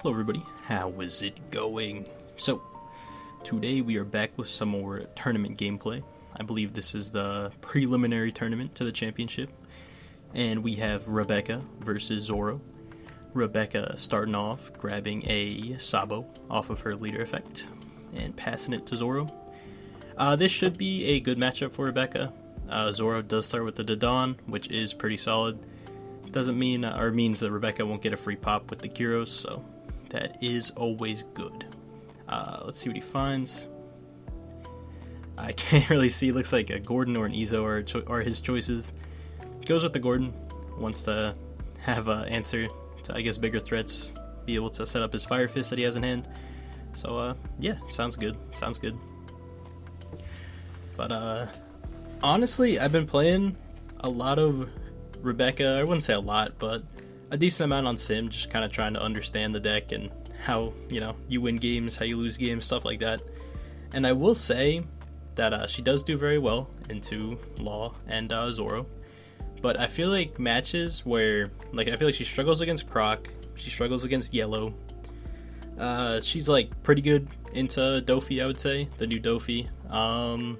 Hello everybody, how is it going? So, today we are back with some more tournament gameplay. I believe this is the preliminary tournament to the championship. And we have Rebecca versus Zoro. Rebecca starting off, grabbing a Sabo off of her leader effect, and passing it to Zoro. This should be a good matchup for Rebecca. Zoro does start with the Dodon, which is pretty solid. Doesn't mean, or means that Rebecca won't get a free pop with the Gyros, so that is always good. Let's see what he finds. I can't really see. Looks like a Gordon or an Izo are his choices. Goes with the Gordon. Wants to have an answer to, I guess, bigger threats. Be able to set up his Fire Fist that he has in hand. So, yeah, sounds good. Sounds good. But, honestly, I've been playing a lot of Rebecca. I wouldn't say a lot, but a decent amount on Sim, just kind of trying to understand the deck and how, you win games, how you lose games, stuff like that. And I will say that she does do very well into Law and Zoro. But I feel like matches where, I feel like she struggles against Croc, she struggles against Yellow. She's, pretty good into Dofi, I would say, the new Dofi. Trying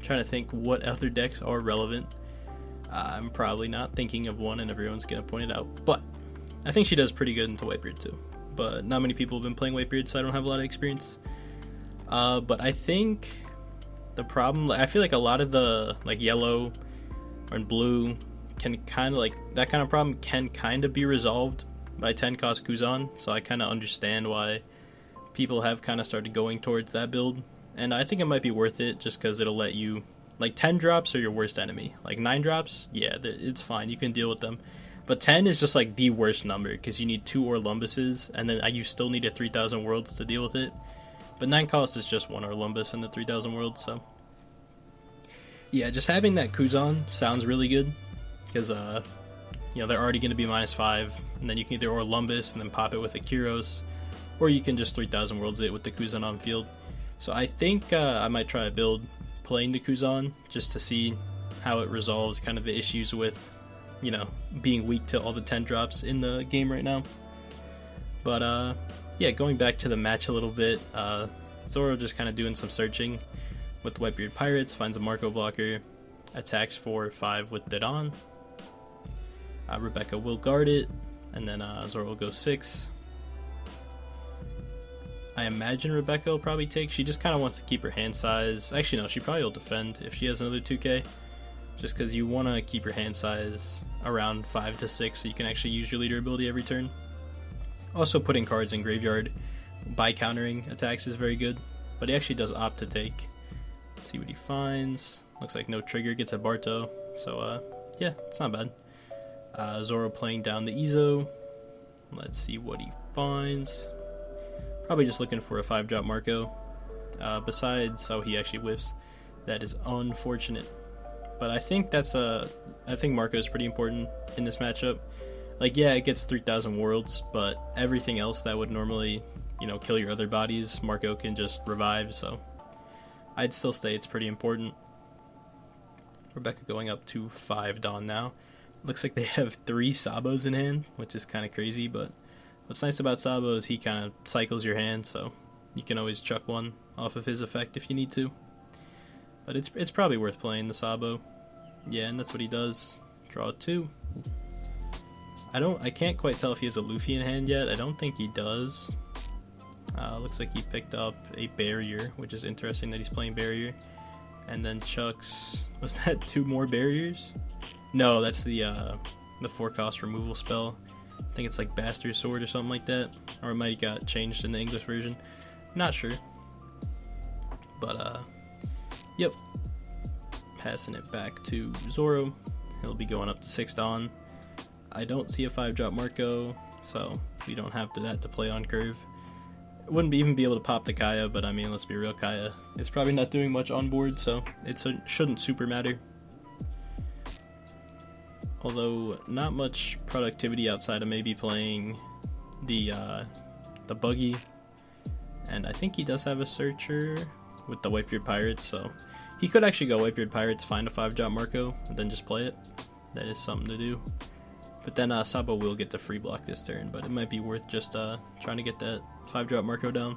to think what other decks are relevant. I'm probably not thinking of one, and everyone's going to point it out. But I think she does pretty good into Whitebeard, too. But not many people have been playing Whitebeard, so I don't have a lot of experience. But I think the problem... I feel like a lot of the, Yellow and Blue can kind of, that kind of problem can kind of be resolved by 10-cost Kuzan. So I kind of understand why people have kind of started going towards that build. And I think it might be worth it, just because it'll let you... 10 drops are your worst enemy. 9 drops, yeah, it's fine. You can deal with them. But 10 is just, the worst number, because you need 2 Orlumbuses, and then you still need a 3,000 Worlds to deal with it. But 9 cost is just 1 Orlumbus and the 3,000 Worlds, so... Yeah, just having that Kuzan sounds really good, because, they're already going to be -5, and then you can either Orlumbus and then pop it with a Kyros, or you can just 3,000 Worlds it with the Kuzan on field. So I think I might try a build playing the Kuzan, just to see how it resolves kind of the issues with, being weak to all the 10 drops in the game right now. But, yeah, going back to the match a little bit, Zoro just kind of doing some searching with Whitebeard Pirates, finds a Marco blocker, attacks for 5 with Dodon. Rebecca will guard it, and then Zoro will go 6. I imagine Rebecca will probably take. She just kind of wants to keep her hand size. Actually, no, she probably will defend if she has another 2k. Just because you want to keep your hand size around 5 to 6 so you can actually use your leader ability every turn. Also, putting cards in graveyard by countering attacks is very good. But he actually does opt to take. Let's see what he finds. Looks like no trigger, gets a Barto. So, yeah, it's not bad. Zoro playing down the Izo. Let's see what he finds. Probably just looking for a 5-drop Marco. Besides how he actually whiffs, that is unfortunate. But I think I think Marco is pretty important in this matchup. Yeah, it gets 3,000 Worlds, but everything else that would normally, kill your other bodies, Marco can just revive, so I'd still say it's pretty important. Rebecca going up to 5 Dawn now. Looks like they have 3 Sabos in hand, which is kind of crazy, but what's nice about Sabo is he kind of cycles your hand, so you can always chuck one off of his effect if you need to. But it's probably worth playing the Sabo. Yeah, and that's what he does. Draw 2. I can't quite tell if he has a Luffy in hand yet. I don't think he does. Looks like he picked up a Barrier, which is interesting that he's playing Barrier. And then chucks... Was that 2 more Barriers? No, that's the 4-cost removal spell. I think it's Bastard Sword or something like that. Or it might have got changed in the English version. Not sure. But, yep. Passing it back to Zoro. He'll be going up to 6 Dawn. I don't see a 5-drop Marco, so we don't have that to play on curve. Wouldn't even be able to pop the Kaya, but I mean, let's be real, Kaya is probably not doing much on board, so it shouldn't super matter. Although, not much productivity outside of maybe playing the Buggy. And I think he does have a Searcher with the Whitebeard Pirates, so he could actually go Whitebeard Pirates, find a 5-drop Marco, and then just play it. That is something to do. But then Sabo will get the free block this turn, but it might be worth just trying to get that 5-drop Marco down.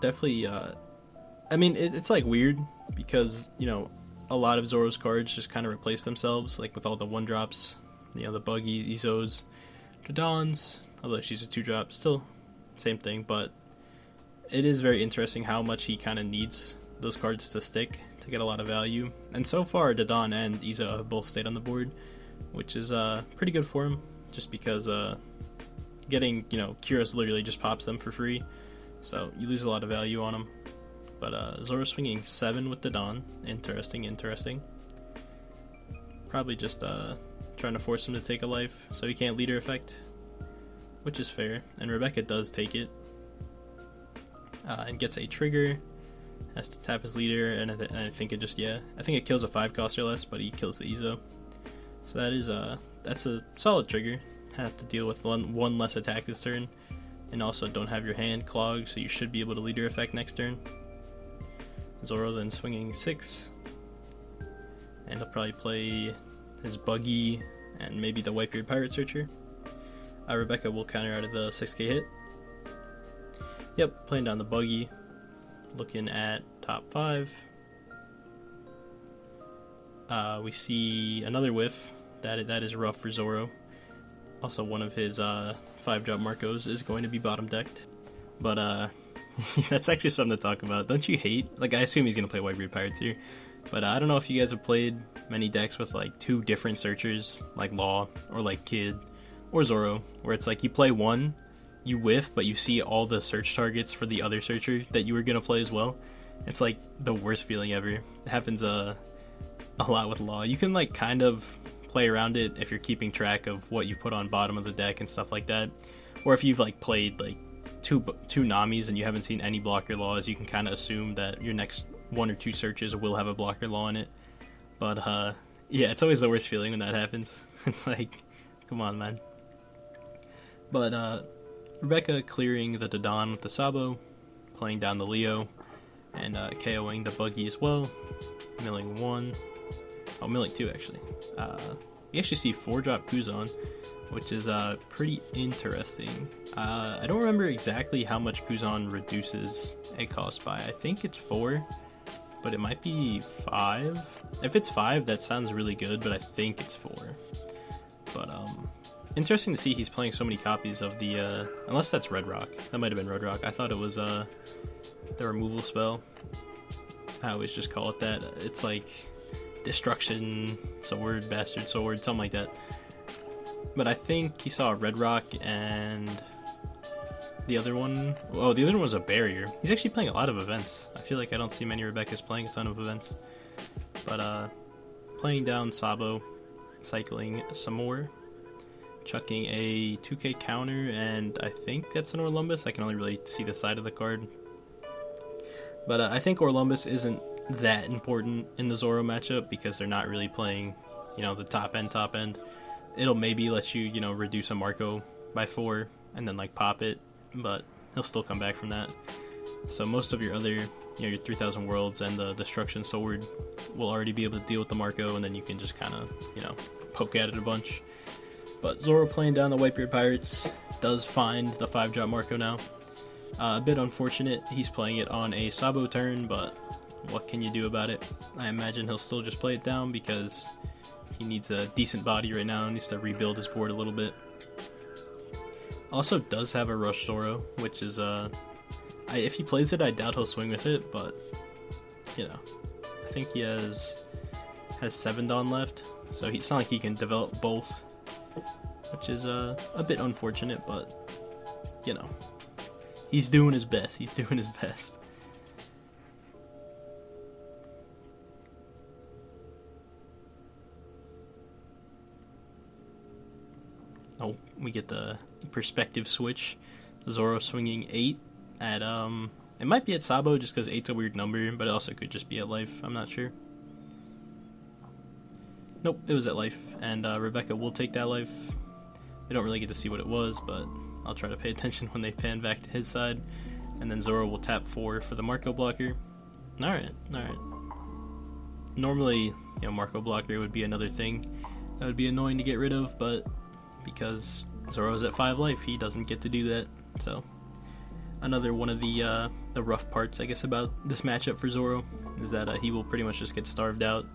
Definitely, I mean, it's like weird because, you know, a lot of Zoro's cards just kind of replace themselves, like with all the 1-drops, you know, the Buggies, Izos, Dodons, although she's a 2-drop, still same thing, but it is very interesting how much he kind of needs those cards to stick to get a lot of value. And so far, Dodon and Izo have both stayed on the board, which is pretty good for him, just because getting, you know, Kyros literally just pops them for free, so you lose a lot of value on them. But Zoro swinging 7 with Dodon. Interesting. Probably just trying to force him to take a life so he can't leader effect, which is fair. And Rebecca does take it and gets a trigger. Has to tap his leader, and I think it just, I think it kills a 5-cost or less, but he kills the Izo. So that is that's a solid trigger. Have to deal with one less attack this turn, and also don't have your hand clogged, so you should be able to leader effect next turn. Zoro then swinging 6, and he'll probably play his Buggy and maybe the Whitebeard Pirate Searcher. Rebecca will counter out of the 6k hit. Yep, playing down the Buggy. Looking at top 5. We see another whiff. That is rough for Zoro. Also, one of his 5-drop Marcos is going to be bottom decked. But that's actually something to talk about. Don't you hate? Like, I assume he's going to play Whitebeard Pirates here. But I don't know if you guys have played many decks with like 2 different searchers, like Law or like Kid or Zoro, where it's like you play one, you whiff, but you see all the search targets for the other searcher that you were going to play as well. It's like the worst feeling ever. It happens a lot with Law. You can like kind of play around it if you're keeping track of what you put on bottom of the deck and stuff like that. Or if you've like played like two Namis and you haven't seen any blocker Laws, you can kind of assume that your next 1 or 2 searches will have a blocker Law in it. But yeah, it's always the worst feeling when that happens. It's like, come on, man. But Rebecca clearing the Dodon with the Sabo, playing down the Leo, and KOing the Buggy as well. Milling 1. Oh, milling 2, actually. We actually see 4-drop Kuzan, which is pretty interesting. I don't remember exactly how much Kuzan reduces a cost by. I think it's 4, but it might be 5. If it's 5, that sounds really good, but I think it's 4. But interesting to see he's playing so many copies of the unless that's Red Rock. That might have been Red Rock. I thought it was the removal spell. I always just call it that. It's like Destruction Sword, Bastard Sword, something like that. But I think he saw a Red Rock and the other one. Oh, the other one was a Barrier. He's actually playing a lot of events. I feel like I don't see many Rebeccas playing a ton of events. But playing down Sabo, cycling some more, chucking a 2k counter, and I think that's an Orlumbus. I can only really see the side of the card. But I think Orlumbus isn't that important in the Zoro matchup because they're not really playing, you know, the top end. It'll maybe let you, you know, reduce a Marco by 4 and then like pop it, but he'll still come back from that. So most of your other, you know, your 3000 Worlds and the Destruction Sword will already be able to deal with the Marco, and then you can just kind of, you know, poke at it a bunch. But Zoro playing down the Whitebeard Pirates does find the 5-drop Marco now. A bit unfortunate, he's playing it on a Sabo turn, but what can you do about it? I imagine he'll still just play it down because he needs a decent body right now. He needs to rebuild his board a little bit. Also does have a Rush Zoro, which is, if he plays it, I doubt he'll swing with it, but, you know, I think he has 7 Dawn left, so it's not like he can develop both, which is a bit unfortunate, but, you know, he's doing his best. Oh, we get the perspective switch. Zoro swinging 8 at, it might be at Sabo just because 8's a weird number, but it also could just be at life. I'm not sure. Nope, it was at life, and Rebecca will take that life. We don't really get to see what it was, but I'll try to pay attention when they pan back to his side. And then Zoro will tap 4 for the Marco blocker. Alright. Normally, Marco blocker would be another thing that would be annoying to get rid of, but because Zoro's at 5 life, he doesn't get to do that. So another one of the rough parts, I guess, about this matchup for Zoro is that he will pretty much just get starved out.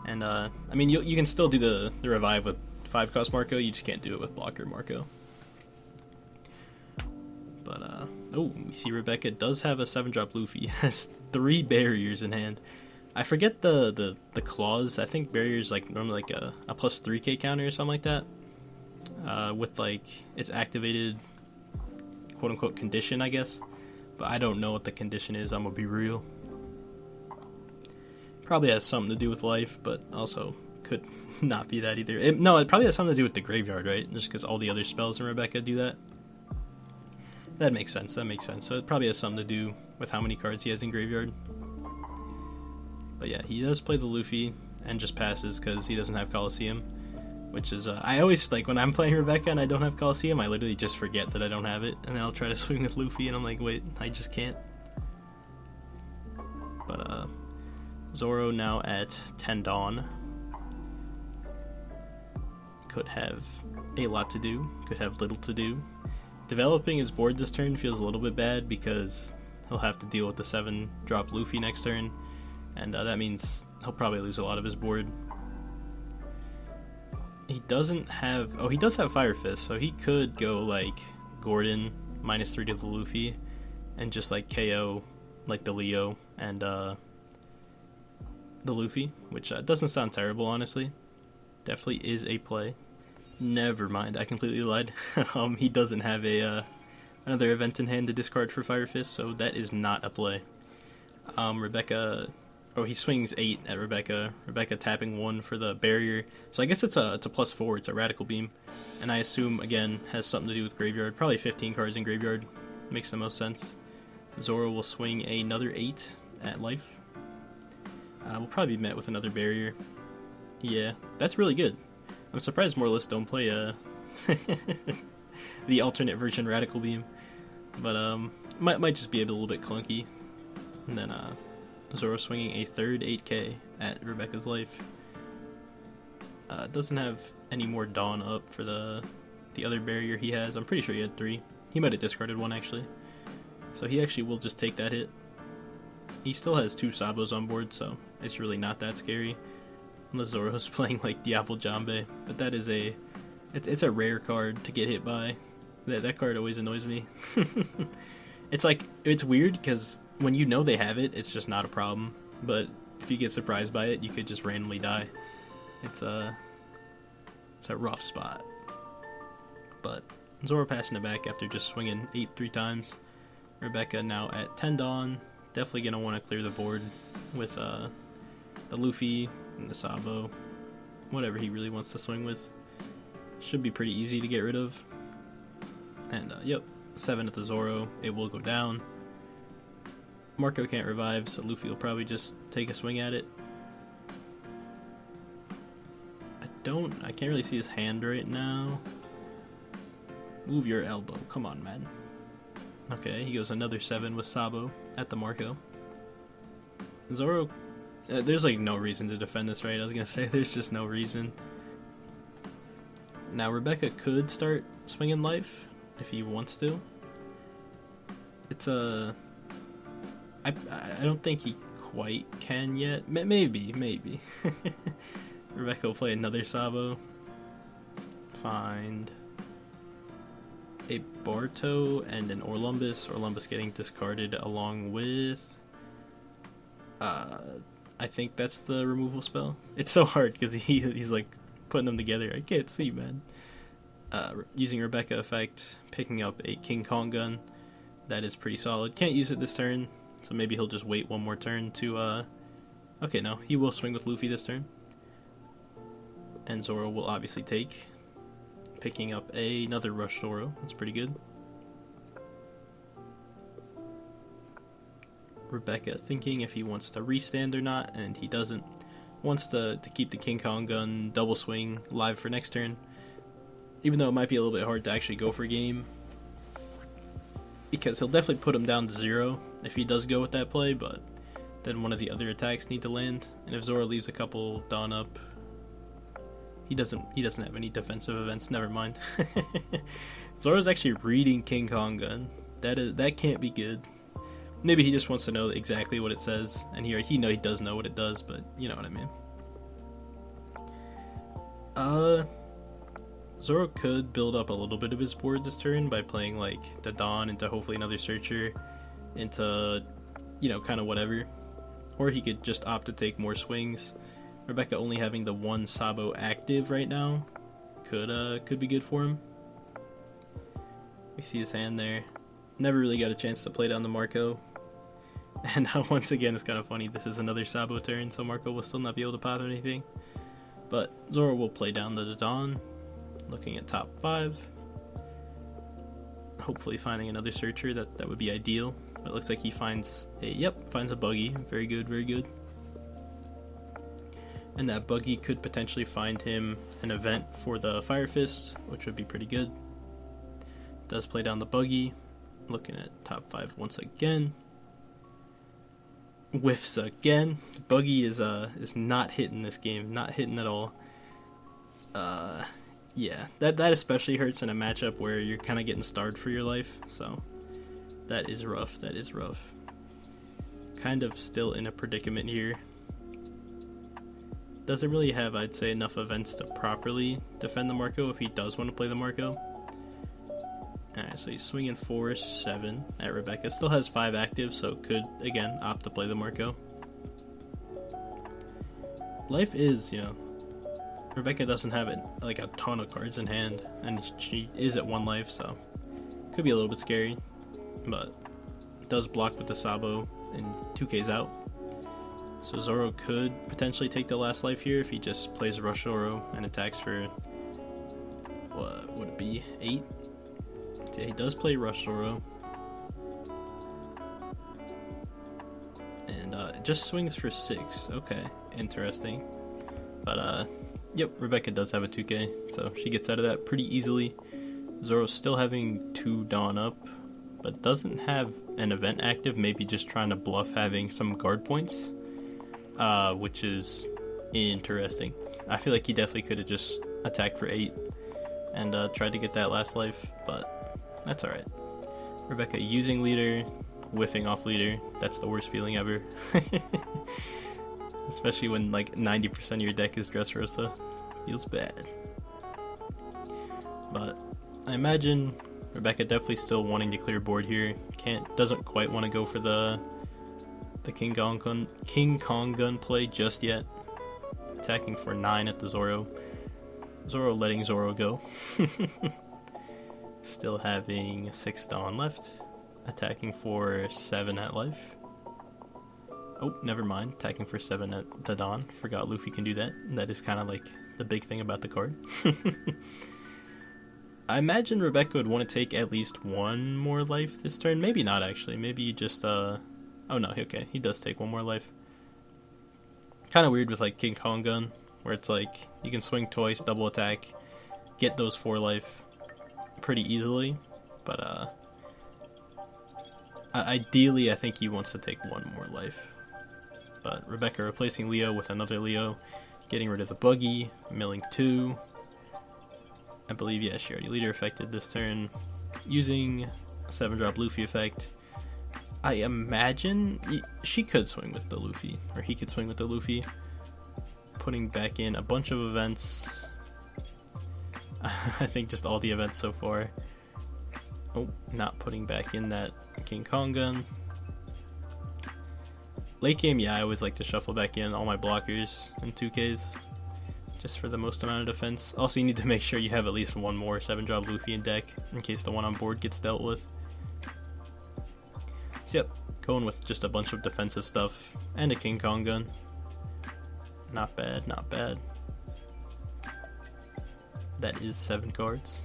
And I mean, you can still do the revive with 5-cost Marco, you just can't do it with blocker Marco. But we see Rebecca does have a 7-drop Luffy. Has 3 barriers in hand. I forget the clause. I think barriers like normally like a plus 3k counter or something like that. With like its activated quote unquote condition, I guess. But I don't know what the condition is, I'm gonna be real. Probably has something to do with life, but also could not be that either. It probably has something to do with the graveyard, right? Just because all the other spells in Rebecca do that. That makes sense. So it probably has something to do with how many cards he has in graveyard. But yeah, he does play the Luffy and just passes because he doesn't have Coliseum. Which is, I always, like, when I'm playing Rebecca and I don't have Coliseum, I literally just forget that I don't have it. And then I'll try to swing with Luffy and I'm like, wait, I just can't. But, Zoro now at 10 Dawn. Could have a lot to do, could have little to do. Developing his board this turn feels a little bit bad because he'll have to deal with the 7-drop Luffy next turn. And that means he'll probably lose a lot of his board. He doesn't have... Oh, he does have Fire Fist, so he could go, like, Gordon, -3 to the Luffy, and just, like, KO, like, the Leo and the Luffy, which doesn't sound terrible, honestly. Definitely is a play. Never mind, I completely lied. He doesn't have another event in hand to discard for Fire Fist, so that is not a play. Rebecca... Oh, he swings 8 at Rebecca. Rebecca tapping 1 for the barrier. So I guess it's a +4. It's a Radical Beam. And I assume, again, has something to do with graveyard. Probably 15 cards in graveyard. Makes the most sense. Zoro will swing another 8 at life. We'll probably be met with another barrier. Yeah, that's really good. I'm surprised more lists don't play the alternate version Radical Beam. But might just be a little bit clunky. And then Zoro swinging a third 8k at Rebecca's life. Doesn't have any more Dawn up for the other barrier he has. I'm pretty sure he had 3. He might have discarded 1 actually. So he actually will just take that hit. He still has 2 Sabos on board, so it's really not that scary. Unless Zoro's playing like Diablo Jambe. But that is it's a rare card to get hit by. That card always annoys me. It's weird because when you know they have it, it's just not a problem. But if you get surprised by it, you could just randomly die. It's a rough spot. But Zoro passing it back after just swinging 8 3 times. Rebecca now at 10 Dawn. Definitely going to want to clear the board with the Luffy and the Sabo. Whatever he really wants to swing with. Should be pretty easy to get rid of. And, yep, 7 at the Zoro. It will go down. Marco can't revive, so Luffy will probably just take a swing at it. I can't really see his hand right now. Move your elbow. Come on, man. Okay, he goes another 7 with Sabo at the Marco. Zoro, there's like no reason to defend this, right? I was gonna say there's just no reason. Now Rebecca could start swinging life if he wants to. It's I don't think he quite can yet. Maybe. Rebecca will play another Sabo. Find a Barto and an Orlumbus. Orlumbus getting discarded along with... I think that's the removal spell. It's so hard because he's like putting them together. I can't see, man. Using Rebecca effect, picking up a King Kong gun. That is pretty solid. Can't use it this turn, so maybe he'll just wait one more turn to... Okay, no. He will swing with Luffy this turn. And Zoro will obviously take. Picking up another Rush Zoro. That's pretty good. Rebecca thinking if he wants to restand or not, and he doesn't. Wants to keep the King Kong gun double swing live for next turn. Even though it might be a little bit hard to actually go for game. Because he'll definitely put him down to 0 if he does go with that play, but then one of the other attacks need to land. And if Zoro leaves a couple Dawn up, he doesn't have any defensive events. Never mind. Zoro's actually reading King Kong Gun. That can't be good. Maybe he just wants to know exactly what it says, and he does know what it does, but you know what I mean. Zoro could build up a little bit of his board this turn by playing like the Dawn into hopefully another Searcher, into kind of whatever, or he could just opt to take more swings. Rebecca only having the one Sabo active right now could be good for him. We see his hand there. Never really got a chance to play down the Marco. And now once again, it's kind of funny. This is another Sabo turn, so Marco will still not be able to pop anything. But Zoro will play down the Dawn, looking at top 5. Hopefully finding another Searcher. That would be ideal. But it looks like he finds a buggy. Very good, very good. And that buggy could potentially find him an event for the Fire Fist, which would be pretty good. Does play down the buggy. Looking at top 5 once again. Whiffs again. Buggy is not hitting this game. Not hitting at all. Yeah, that especially hurts in a matchup where you're kind of getting starved for your life. So that is rough. That is rough. Kind of still in a predicament here. Doesn't really have, I'd say, enough events to properly defend the Marco if he does want to play the Marco. Alright, so he's swinging 4-7 at Rebecca. Still has 5 active, so could, again, opt to play the Marco. Life is, Rebecca doesn't have a ton of cards in hand, and she is at 1 life, so could be a little bit scary, but does block with the Sabo, and 2K's out. So Zoro could potentially take the last life here if he just plays Rush Zoro and attacks for, what would it be, 8? Yeah, he does play Rush Zoro. And it just swings for 6. Okay, interesting. But yep, Rebecca does have a 2K, so she gets out of that pretty easily. Zoro's still having 2 Dawn up, but doesn't have an event active, maybe just trying to bluff having some guard points. Which is interesting. I feel like he definitely could have just attacked for 8 and tried to get that last life, but that's alright. Rebecca using leader, whiffing off leader. That's the worst feeling ever. Especially when like 90% of your deck is Dressrosa. Feels bad. But I imagine Rebecca definitely still wanting to clear board here. Doesn't quite want to go for the King Kong gun play just yet. Attacking for 9 at the Zoro. Zoro letting Zoro go. Still having 6 Dawn left. Attacking for 7 at life. Oh, never mind. Attacking for 7 at the Dawn. Forgot Luffy can do that. That is kind of like the big thing about the card. I imagine Rebecca would want to take at least 1 more life this turn. Maybe not, actually. Maybe you just, oh no, okay. He does take 1 more life. Kind of weird with, like, King Kong Gun, where it's like, you can swing twice, double attack, get those 4 life pretty easily. But, ideally, I think he wants to take 1 more life. But Rebecca replacing Leo with another Leo, getting rid of the buggy, milling 2. I believe, yeah, she already leader affected this turn, using a 7-drop Luffy effect. I imagine she could swing with the Luffy, or he could swing with the Luffy, putting back in a bunch of events. I think just all the events so far. Oh, not putting back in that King Kong gun. Late game, yeah, I always like to shuffle back in all my blockers and 2Ks, just for the most amount of defense. Also, you need to make sure you have at least 1 more 7-drop Luffy in deck, in case the one on board gets dealt with. So yep, going with just a bunch of defensive stuff, and a King Kong gun. Not bad, not bad. That is 7 cards.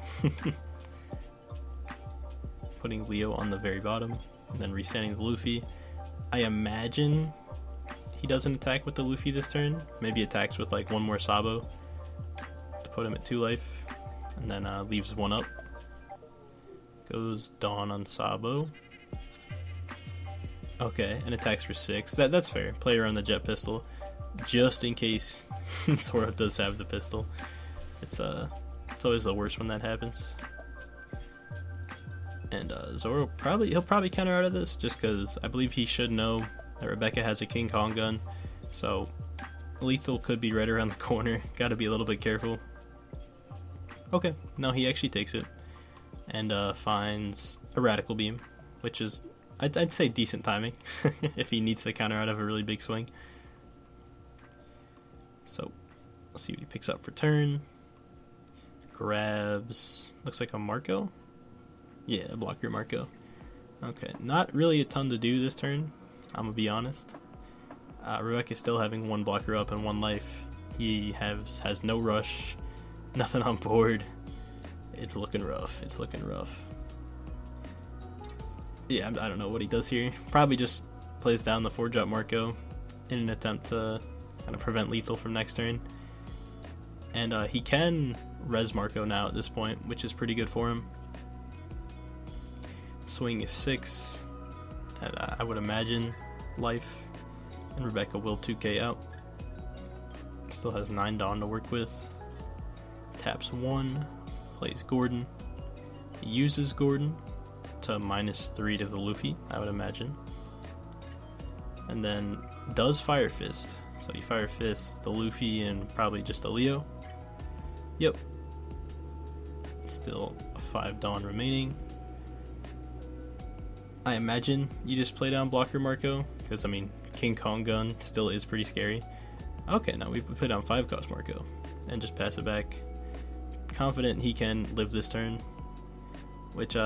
Putting Leo on the very bottom, and then resetting the Luffy. I imagine he doesn't attack with the Luffy this turn. Maybe attacks with like 1 more Sabo to put him at 2 life, and then leaves 1 up. Goes Dawn on Sabo. Okay, and attacks for 6. That's fair. Play around the jet pistol, just in case Zoro does have the pistol. It's always the worst when that happens. And Zoro he'll probably counter out of this, just because I believe he should know that Rebecca has a King Kong gun, so lethal could be right around the corner. Got to be a little bit careful. Okay, no, he actually takes it and finds a radical beam, which is I'd say decent timing if he needs to counter out of a really big swing. So let's see what he picks up for turn. Grabs, looks like a Marco. Yeah, a blocker Marco. Okay, not really a ton to do this turn, I'm gonna be honest. Rebecca's still having one blocker up and one life. He has no rush, nothing on board. It's looking rough. It's looking rough. Yeah, I don't know what he does here. Probably just plays down the 4-drop Marco in an attempt to kind of prevent lethal from next turn. And he can res Marco now at this point, which is pretty good for him. Swing is 6 at, I would imagine, life. And Rebecca will 2k out. Still has 9 Dawn to work with. Taps 1, plays Gordon. He uses Gordon to -3 to the Luffy, I would imagine. And then does Fire Fist. So he Fire Fists the Luffy and probably just a Leo. Yep. Still a 5 Dawn remaining. I imagine you just play down blocker Marco, because I mean King Kong gun still is pretty scary. Okay, now we put down 5 cost Marco and just pass it back. Confident he can live this turn, which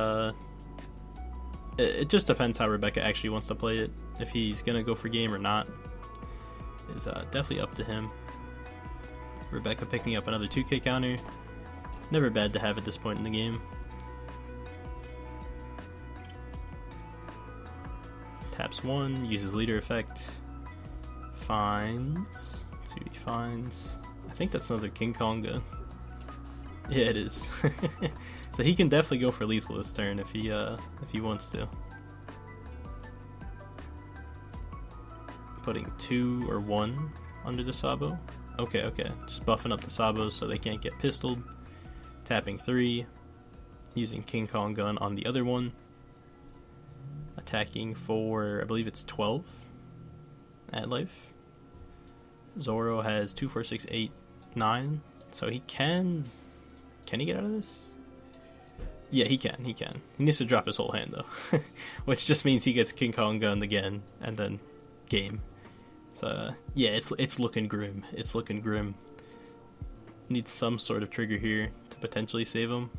it just depends how Rebecca actually wants to play it. If he's gonna go for game or not is definitely up to him. Rebecca picking up another 2k counter, never bad to have at this point in the game. Taps 1, uses leader effect, finds, let's see what he finds. I think that's another King Kong gun. Yeah, it is. So he can definitely go for lethal this turn if he wants to. Putting 2 or 1 under the Sabo. Okay, just buffing up the Sabos so they can't get pistoled. Tapping 3, using King Kong gun on the other one. Attacking for, I believe it's 12 at life. Zoro has 2, 4, 6, 8, 9. So he can he get out of this? Yeah, he can. He needs to drop his whole hand though. Which just means he gets King Kong gunned again and then game. So yeah, it's looking grim. It's looking grim. Needs some sort of trigger here to potentially save him.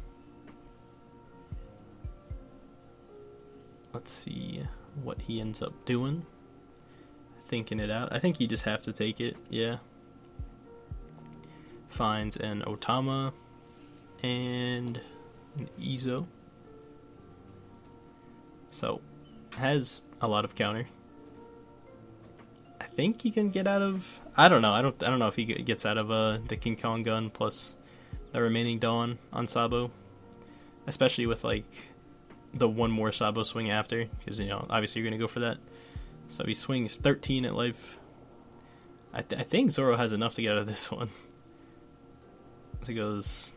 Let's see what he ends up doing. Thinking it out. I think you just have to take it, yeah. Finds an Otama and an Izo. So, has a lot of counter. I think he can get out of... I don't know. I don't know if he gets out of the King Kong gun plus the remaining Dawn on Sabo. Especially with, like, the one more Sabo swing after, because obviously you're gonna go for that. So he swings 13 at life. I think Zoro has enough to get out of this one. So he goes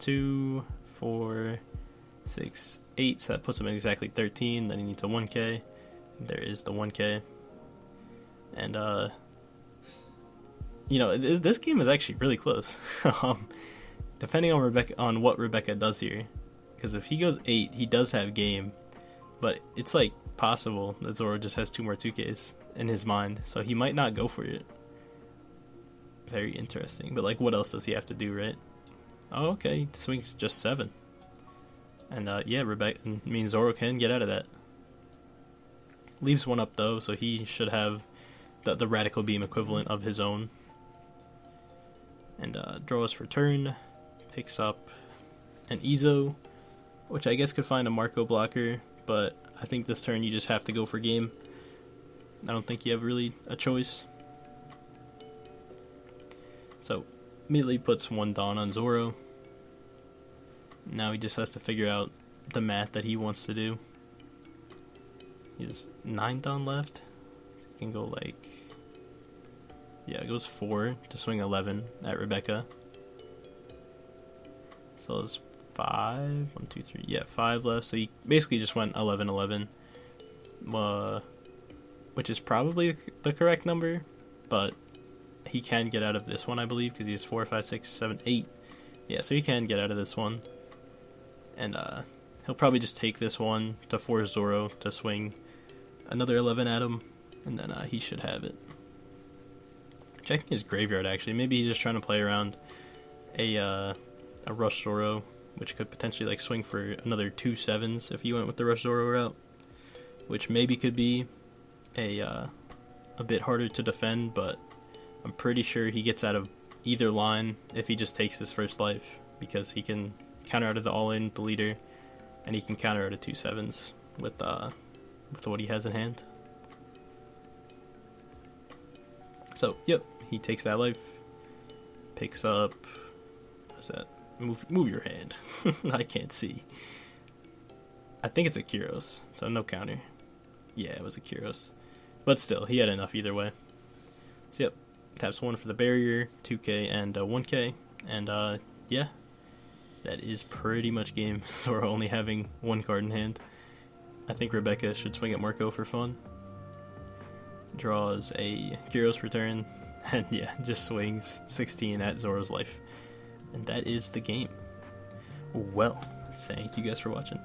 2, 4, 6, 8. So that puts him at exactly 13. Then he needs a 1k. There is the 1k. And this game is actually really close. Depending on what Rebecca does here. Because if he goes 8, he does have game. But it's like possible that Zoro just has 2 more 2Ks in his mind. So he might not go for it. Very interesting. But like, what else does he have to do, right? Oh, okay. He swings just 7. And yeah, Zoro can get out of that. Leaves 1 up though, so he should have the radical beam equivalent of his own. And draws for turn. Picks up an Izo, which I guess could find a Marco blocker, but I think this turn you just have to go for game. I don't think you have really a choice. So, immediately puts 1 Dawn on Zoro. Now he just has to figure out the math that he wants to do. He has 9 Dawn left. He can go like... Yeah, it goes 4 to swing 11 at Rebecca. So it's 5, 1, 2, 3, yeah, 5 left. So he basically just went 11-11, which is probably the correct number, but he can get out of this one, I believe, because he's 4, 5, 6, 7, 8. Yeah, so he can get out of this one, and he'll probably just take this one to force Zoro to swing another 11 at him, and then he should have it. Checking his graveyard, actually. Maybe he's just trying to play around a Rush Zoro, which could potentially like swing for another 2 7s if he went with the Rush Zoro route, which maybe could be a bit harder to defend, but I'm pretty sure he gets out of either line if he just takes his first life, because he can counter out of the all-in deleter, and he can counter out of 2 7s with what he has in hand. So, yep, he takes that life, picks up, what's that? Move your hand. I can't see. I think it's a Kyros, so no counter. Yeah, it was a Kyros. But still, he had enough either way. So, yep, taps 1 for the barrier, 2k and 1k, and yeah, that is pretty much game. So we're only having 1 card in hand. I think Rebecca should swing at Marco for fun. Draws a Kyros return, and yeah, just swings 16 at Zoro's life. And that is the game. Well, thank you guys for watching.